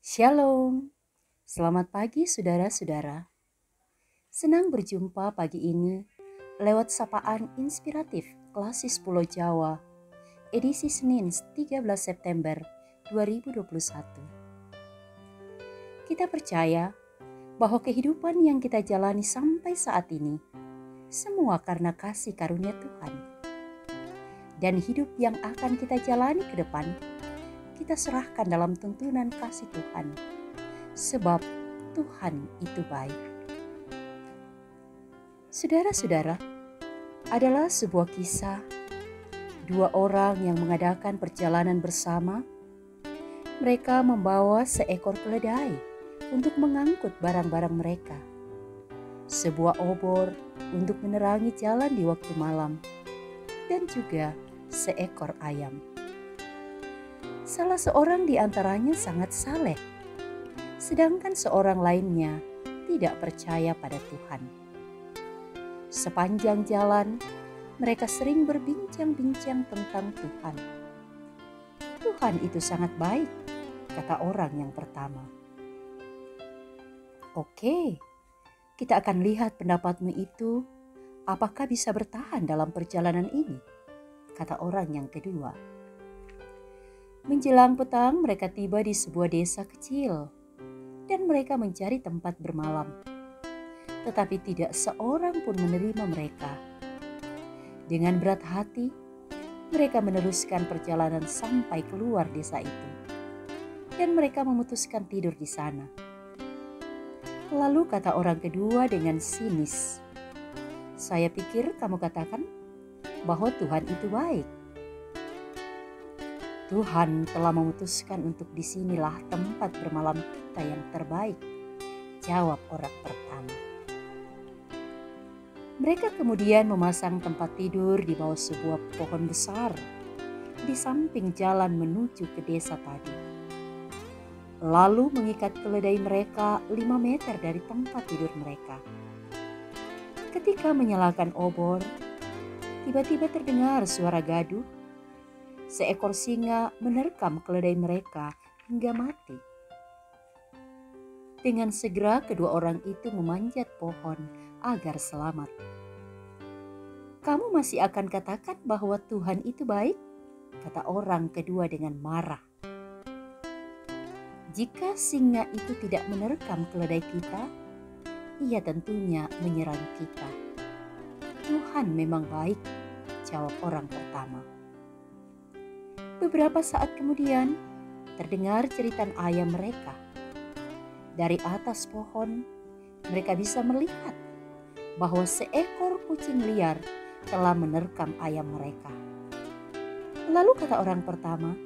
Shalom, selamat pagi saudara-saudara. Senang berjumpa pagi ini lewat sapaan inspiratif Klasis Pulau Jawa, edisi Senin 13 September 2021. Kita percaya bahwa kehidupan yang kita jalani sampai saat ini semua karena kasih karunia Tuhan. Dan hidup yang akan kita jalani ke depan kita serahkan dalam tuntunan kasih Tuhan, sebab Tuhan itu baik. Saudara-saudara, adalah sebuah kisah dua orang yang mengadakan perjalanan bersama. Mereka membawa seekor keledai untuk mengangkut barang-barang mereka, sebuah obor untuk menerangi jalan di waktu malam, dan juga seekor ayam. Salah seorang di antaranya sangat saleh, sedangkan seorang lainnya tidak percaya pada Tuhan. Sepanjang jalan, mereka sering berbincang-bincang tentang Tuhan. Tuhan itu sangat baik, kata orang yang pertama. Oke, kita akan lihat pendapatmu itu, apakah bisa bertahan dalam perjalanan ini, kata orang yang kedua. Menjelang petang, mereka tiba di sebuah desa kecil dan mereka mencari tempat bermalam. Tetapi tidak seorang pun menerima mereka. Dengan berat hati, mereka meneruskan perjalanan sampai keluar desa itu. Dan mereka memutuskan tidur di sana. Lalu kata orang kedua dengan sinis, "Saya pikir kamu katakan bahwa Tuhan itu baik. Tuhan telah memutuskan untuk disinilah tempat bermalam kita yang terbaik," jawab orang pertama. Mereka kemudian memasang tempat tidur di bawah sebuah pohon besar di samping jalan menuju ke desa tadi. Lalu mengikat keledai mereka 5 meter dari tempat tidur mereka. Ketika menyalakan obor, tiba-tiba terdengar suara gaduh. Seekor singa menerkam keledai mereka hingga mati. Dengan segera kedua orang itu memanjat pohon agar selamat. "Kamu masih akan katakan bahwa Tuhan itu baik?" kata orang kedua dengan marah. "Jika singa itu tidak menerkam keledai kita, ia tentunya menyerang kita. Tuhan memang baik," jawab orang pertama. Beberapa saat kemudian, terdengar jeritan ayam mereka. Dari atas pohon, mereka bisa melihat bahwa seekor kucing liar telah menerkam ayam mereka. Lalu kata orang pertama,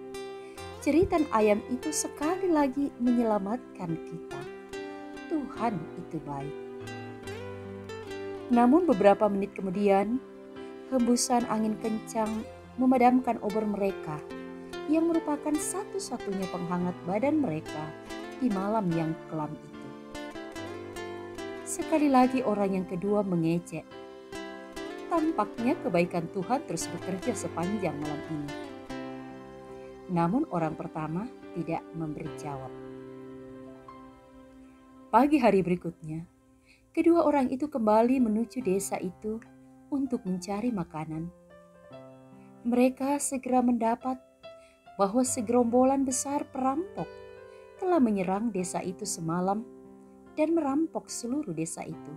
"Jeritan ayam itu sekali lagi menyelamatkan kita. Tuhan itu baik." Namun beberapa menit kemudian, hembusan angin kencang memadamkan obor mereka, yang merupakan satu-satunya penghangat badan mereka di malam yang kelam itu. Sekali lagi orang yang kedua mengejek. Tampaknya kebaikan Tuhan terus bekerja sepanjang malam ini. Namun orang pertama tidak memberi jawab. Pagi hari berikutnya, kedua orang itu kembali menuju desa itu untuk mencari makanan. Mereka segera mendapat bahwa segerombolan besar perampok telah menyerang desa itu semalam dan merampok seluruh desa itu.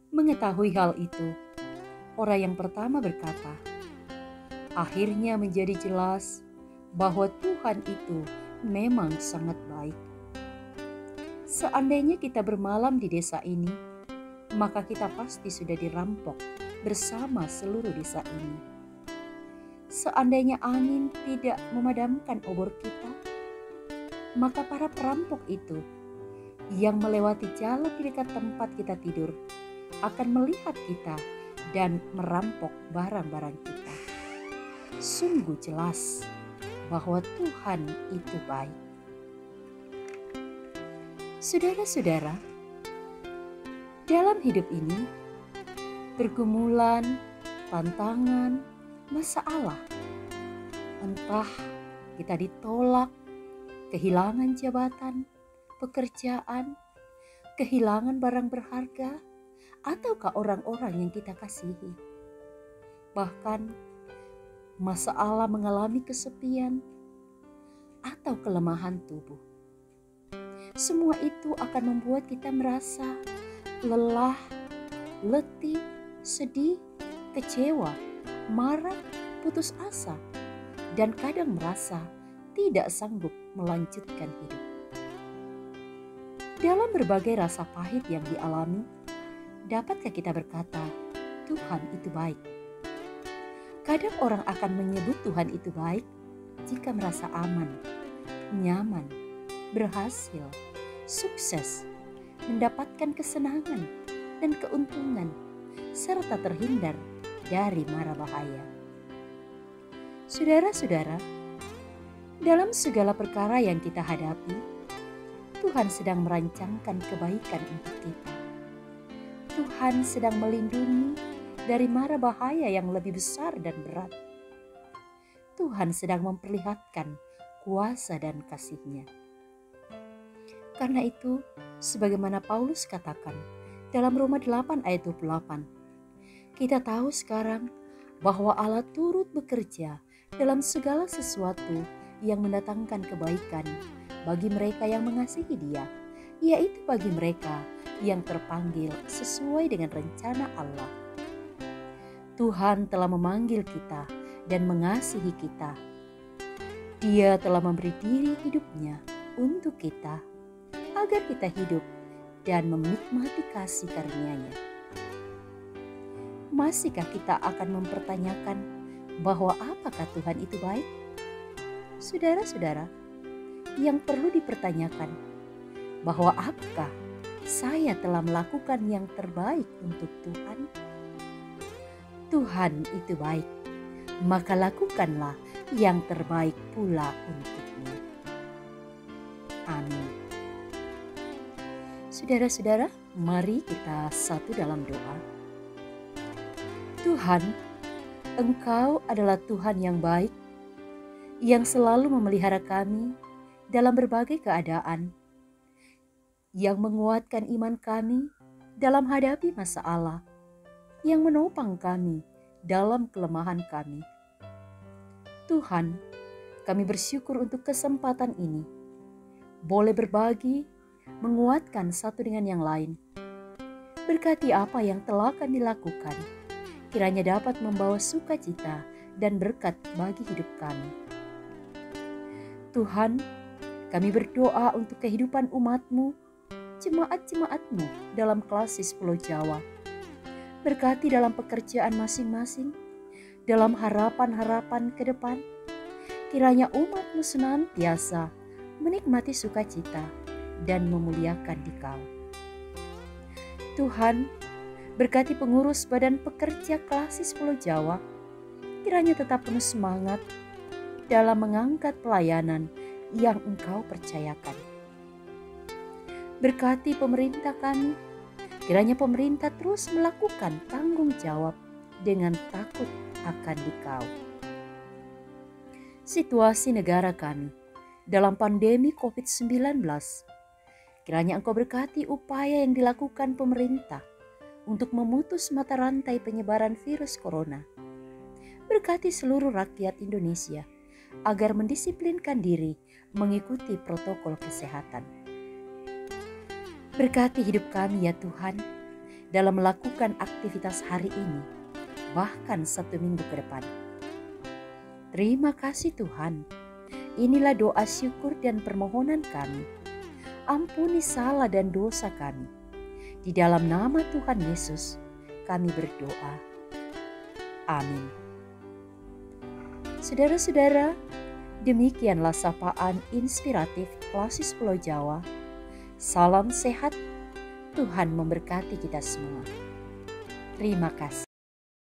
Mengetahui hal itu, orang yang pertama berkata, "Akhirnya menjadi jelas bahwa Tuhan itu memang sangat baik. Seandainya kita bermalam di desa ini, maka kita pasti sudah dirampok bersama seluruh desa ini. Seandainya angin tidak memadamkan obor kita, maka para perampok itu yang melewati jalan di dekat tempat kita tidur akan melihat kita dan merampok barang-barang kita. Sungguh jelas bahwa Tuhan itu baik." Saudara-saudara, dalam hidup ini, pergumulan, tantangan, masalah, entah kita ditolak, kehilangan jabatan, pekerjaan, kehilangan barang berharga, ataukah orang-orang yang kita kasihi. Bahkan masalah mengalami kesepian atau kelemahan tubuh. Semua itu akan membuat kita merasa lelah, letih, sedih, kecewa, marah, putus asa, dan kadang merasa tidak sanggup melanjutkan hidup. Dalam berbagai rasa pahit yang dialami, dapatkah kita berkata, Tuhan itu baik? Kadang orang akan menyebut Tuhan itu baik jika merasa aman, nyaman, berhasil, sukses, mendapatkan kesenangan dan keuntungan, serta terhindar dari mara bahaya. Saudara-saudara, dalam segala perkara yang kita hadapi, Tuhan sedang merancangkan kebaikan untuk kita. Tuhan sedang melindungi dari mara bahaya yang lebih besar dan berat. Tuhan sedang memperlihatkan kuasa dan kasih-Nya. Karena itu, sebagaimana Paulus katakan dalam Roma 8 ayat 28, kita tahu sekarang bahwa Allah turut bekerja dalam segala sesuatu yang mendatangkan kebaikan bagi mereka yang mengasihi Dia, yaitu bagi mereka yang terpanggil sesuai dengan rencana Allah. Tuhan telah memanggil kita dan mengasihi kita. Dia telah memberi diri hidupnya untuk kita, agar kita hidup dan menikmati kasih karunia-Nya. Masihkah kita akan mempertanyakan bahwa apakah Tuhan itu baik? Saudara-saudara, yang perlu dipertanyakan bahwa apakah saya telah melakukan yang terbaik untuk Tuhan? Tuhan itu baik, maka lakukanlah yang terbaik pula untuknya. Amin. Saudara-saudara, mari kita satu dalam doa. Tuhan, Engkau adalah Tuhan yang baik, yang selalu memelihara kami dalam berbagai keadaan, yang menguatkan iman kami dalam hadapi masalah, yang menopang kami dalam kelemahan kami. Tuhan, kami bersyukur untuk kesempatan ini, boleh berbagi, menguatkan satu dengan yang lain. Berkati apa yang telah kami lakukan, kiranya dapat membawa sukacita dan berkat bagi hidup kami. Tuhan, kami berdoa untuk kehidupan umat-Mu, jemaat-jemaat-Mu dalam Klasis Pulau Jawa. Berkati dalam pekerjaan masing-masing, dalam harapan-harapan ke depan, kiranya umat-Mu senantiasa menikmati sukacita dan memuliakan Dikau. Tuhan, berkati pengurus badan pekerja Klasis Pulau Jawa, kiranya tetap penuh semangat dalam mengangkat pelayanan yang Engkau percayakan. Berkati pemerintah kami, kiranya pemerintah terus melakukan tanggung jawab dengan takut akan Dikau. Situasi negara kami dalam pandemi COVID-19, kiranya Engkau berkati upaya yang dilakukan pemerintah untuk memutus mata rantai penyebaran virus corona. Berkati seluruh rakyat Indonesia agar mendisiplinkan diri mengikuti protokol kesehatan. Berkati hidup kami ya Tuhan dalam melakukan aktivitas hari ini, bahkan 1 minggu ke depan. Terima kasih Tuhan. Inilah doa syukur dan permohonan kami. Ampuni salah dan dosa kami. Di dalam nama Tuhan Yesus kami berdoa. Amin. Saudara-saudara, demikianlah sapaan inspiratif Klasis Pulau Jawa. Salam sehat, Tuhan memberkati kita semua. Terima kasih.